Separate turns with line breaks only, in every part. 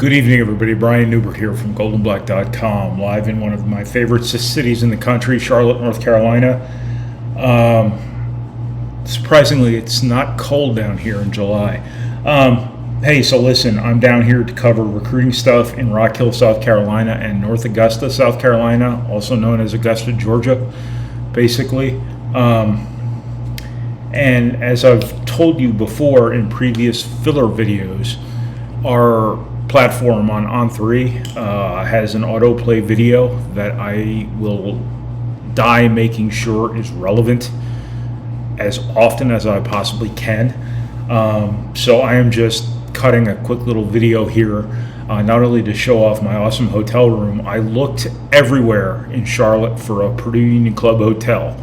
Good evening, everybody. Brian Newbert here from GoldandBlack.com, live in one of my favorite cities in the country, Charlotte, North Carolina. Surprisingly, it's not cold down here in July. Hey, so listen, I'm down here to cover recruiting stuff in Rock Hill, South Carolina, and North Augusta, South Carolina, also known as Augusta, Georgia, basically. And as I've told you before in previous filler videos, our platform on On3 has an autoplay video that I will die making sure is relevant as often as I possibly can. So I am just cutting a quick little video here, not only to show off my awesome hotel room. I looked everywhere in Charlotte for a Purdue Union Club hotel,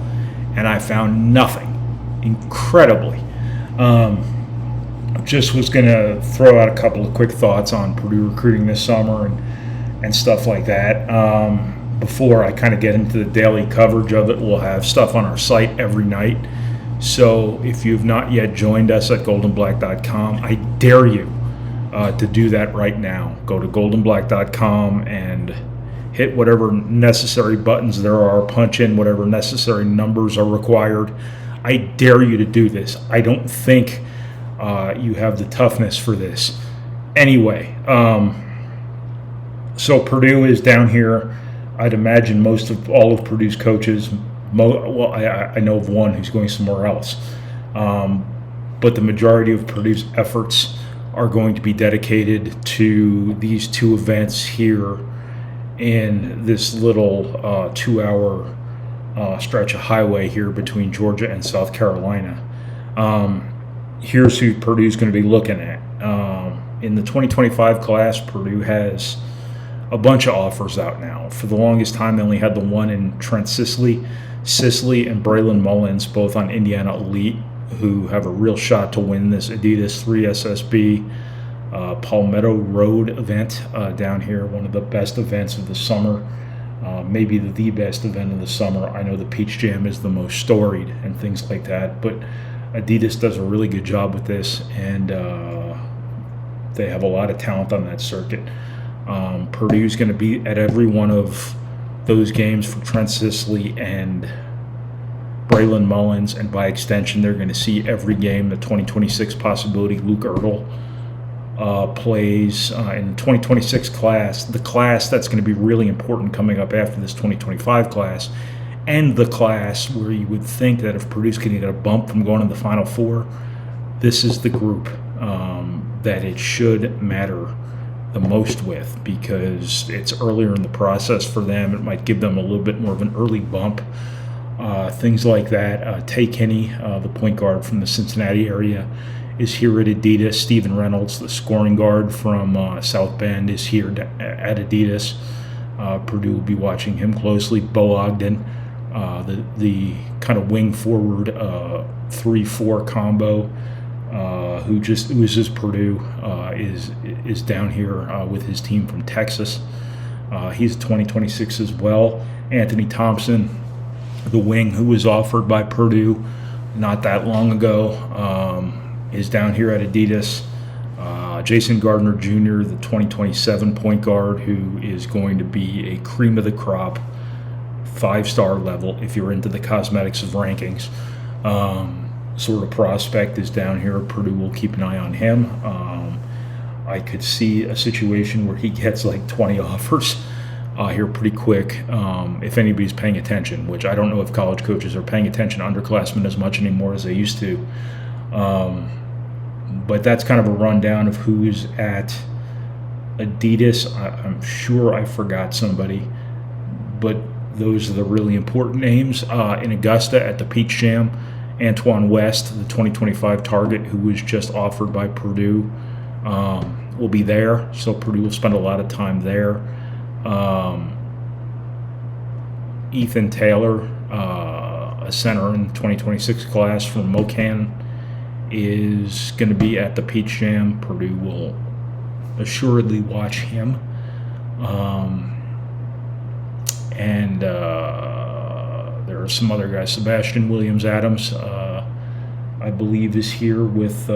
and I found nothing, incredibly. Just was going to throw out a couple of quick thoughts on Purdue recruiting this summer and stuff like that. Before I kind of get into the daily coverage of it, we'll have stuff on our site every night. So if you've not yet joined us at GoldandBlack.com, I dare you to do that right now. Go to GoldandBlack.com and hit whatever necessary buttons there are, punch in whatever necessary numbers are required. I dare you to do this. I don't think you have the toughness for this. Anyway, so Purdue is down here. I'd imagine most of all of Purdue's coaches, I know of one who's going somewhere else, but the majority of Purdue's efforts are going to be dedicated to these two events here in this little 2-hour stretch of highway here between Georgia and South Carolina. Here's who Purdue's going to be looking at. In the 2025 class, Purdue has a bunch of offers out now. For the longest time, they only had the one in Trent Sisley and Braylon Mullins, both on Indiana Elite, who have a real shot to win this Adidas 3SSB Palmetto Road event down here, one of the best events of the summer, maybe the best event of the summer. I know the Peach Jam is the most storied and things like that, but Adidas does a really good job with this, and they have a lot of talent on that circuit. Purdue's going to be at every one of those games for Trent Sisley and Braylon Mullins, and by extension, they're going to see every game the 2026 possibility Luke Ertl plays in the 2026 class, the class that's going to be really important coming up after this 2025 class. And the class where you would think that if Purdue's going to get a bump from going to the Final Four, this is the group that it should matter the most with, because it's earlier in the process for them. It might give them a little bit more of an early bump. Things like that. Tay Kinney, the point guard from the Cincinnati area, is here at Adidas. Steven Reynolds, the scoring guard from South Bend, is here at Adidas. Purdue will be watching him closely. Bo Ogden, the kind of wing forward 3-4 combo, who oozes Purdue, is down here with his team from Texas. He's 2026 as well. Anthony Thompson, the wing who was offered by Purdue not that long ago, is down here at Adidas. Jason Gardner Jr., the 2027 point guard, who is going to be a cream of the crop, 5-star level if you're into the cosmetics of rankings, sort of prospect, is down here. Purdue will keep an eye on him. I could see a situation where he gets like 20 offers here pretty quick, if anybody's paying attention, which I don't know if college coaches are paying attention to underclassmen as much anymore as they used to. But that's kind of a rundown of who's at Adidas. I'm sure I forgot somebody, but those are the really important names. In Augusta at the Peach Jam, Antoine West, the 2025 target, who was just offered by Purdue, will be there. So Purdue will spend a lot of time there. Ethan Taylor, a center in the 2026 class from Mocan, is going to be at the Peach Jam. Purdue will assuredly watch him. And there are some other guys. Sebastian Williams-Adams, I believe, is here with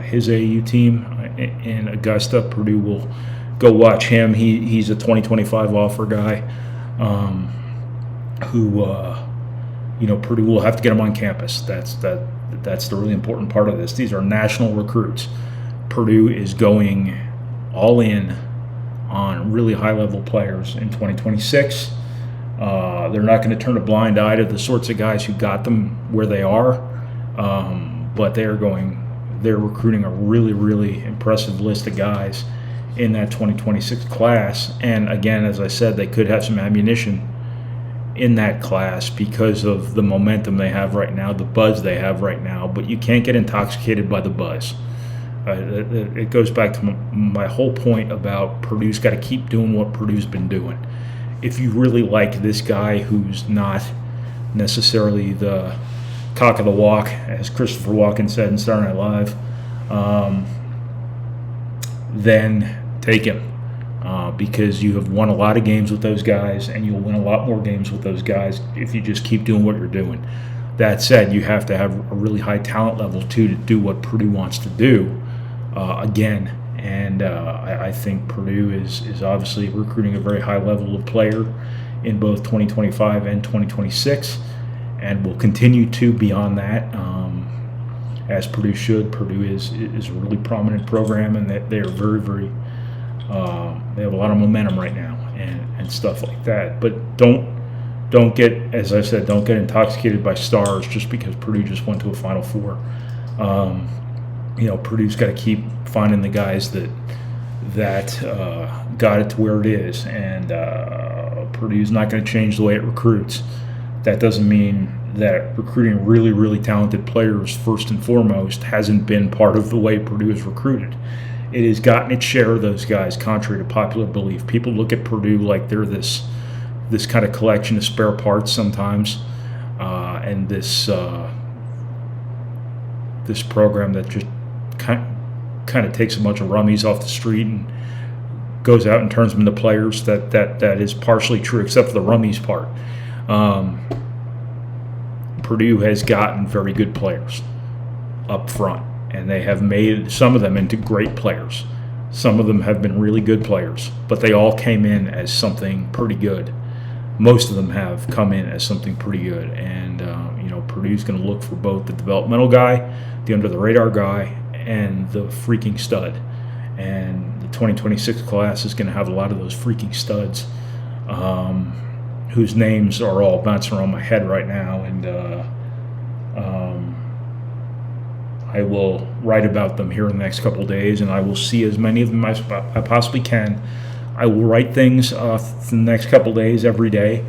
his AU team in Augusta. Purdue will go watch him. He's a 2025 offer guy who Purdue will have to get him on campus. That's the really important part of this. These are national recruits. Purdue is going all in on really high-level players in 2026. They're not going to turn a blind eye to the sorts of guys who got them where they are, but they're recruiting a really, really impressive list of guys in that 2026 class. And again, as I said, they could have some ammunition in that class because of the momentum they have right now, the buzz they have right now. But you can't get intoxicated by the buzz. It goes back to my whole point about Purdue's got to keep doing what Purdue's been doing. If you really like this guy who's not necessarily the cock of the walk, as Christopher Walken said in Saturday Night Live, then take him because you have won a lot of games with those guys, and you'll win a lot more games with those guys if you just keep doing what you're doing. That said, you have to have a really high talent level too to do what Purdue wants to do again. And I think Purdue is obviously recruiting a very high level of player in both 2025 and 2026, and will continue to beyond that, as Purdue should. Purdue is a really prominent program, and they are very, very they have a lot of momentum right now and stuff like that. But don't get, as I said, don't get intoxicated by stars just because Purdue just went to a Final Four. Purdue's got to keep finding the guys that got it to where it is, and Purdue's not going to change the way it recruits. That doesn't mean that recruiting really, really talented players first and foremost hasn't been part of the way Purdue has recruited. It has gotten its share of those guys, contrary to popular belief. People look at Purdue like they're this kind of collection of spare parts sometimes, and this program that just kind of takes a bunch of rummies off the street and goes out and turns them into players. That is partially true, except for the rummies part. Purdue has gotten very good players up front, and they have made some of them into great players. Some of them have been really good players, but they all came in as something pretty good. Most of them have come in as something pretty good, and Purdue's going to look for both the developmental guy, the under-the-radar guy, and the freaking stud. And the 2026 class is going to have a lot of those freaking studs, whose names are all bouncing around my head right now, and I will write about them here in the next couple of days, and I will see as many of them as I possibly can. I will write things for the next couple of days every day.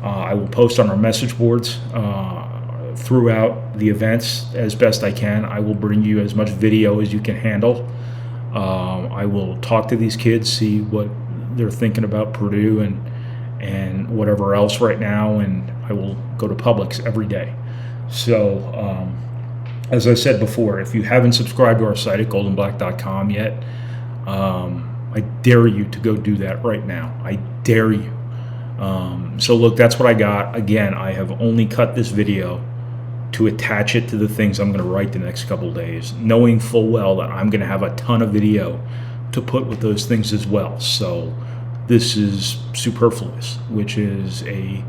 I will post on our message boards throughout the events as best I can. I will bring you as much video as you can handle. I will talk to these kids, see what they're thinking about Purdue and whatever else right now, and I will go to Publix every day. So, as I said before, if you haven't subscribed to our site at GoldandBlack.com yet, I dare you to go do that right now. I dare you. So look, that's what I got. Again, I have only cut this video to attach it to the things I'm going to write the next couple of days, knowing full well that I'm going to have a ton of video to put with those things as well. So this is superfluous, which is a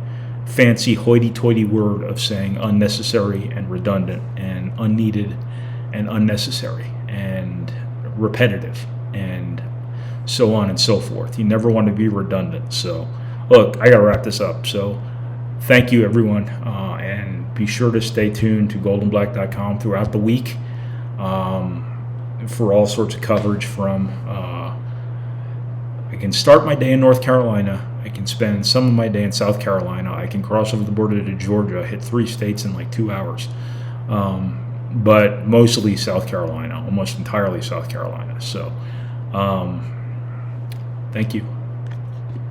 fancy hoity-toity word of saying unnecessary and redundant and unneeded and unnecessary and repetitive and so on and so forth. You never want to be redundant. So look, I got to wrap this up. So thank you, everyone, and be sure to stay tuned to GoldandBlack.com throughout the week for all sorts of coverage from I can start my day in North Carolina. I can spend some of my day in South Carolina. I can cross over the border to Georgia, hit 3 states in like 2 hours. But mostly South Carolina, almost entirely South Carolina. So thank you.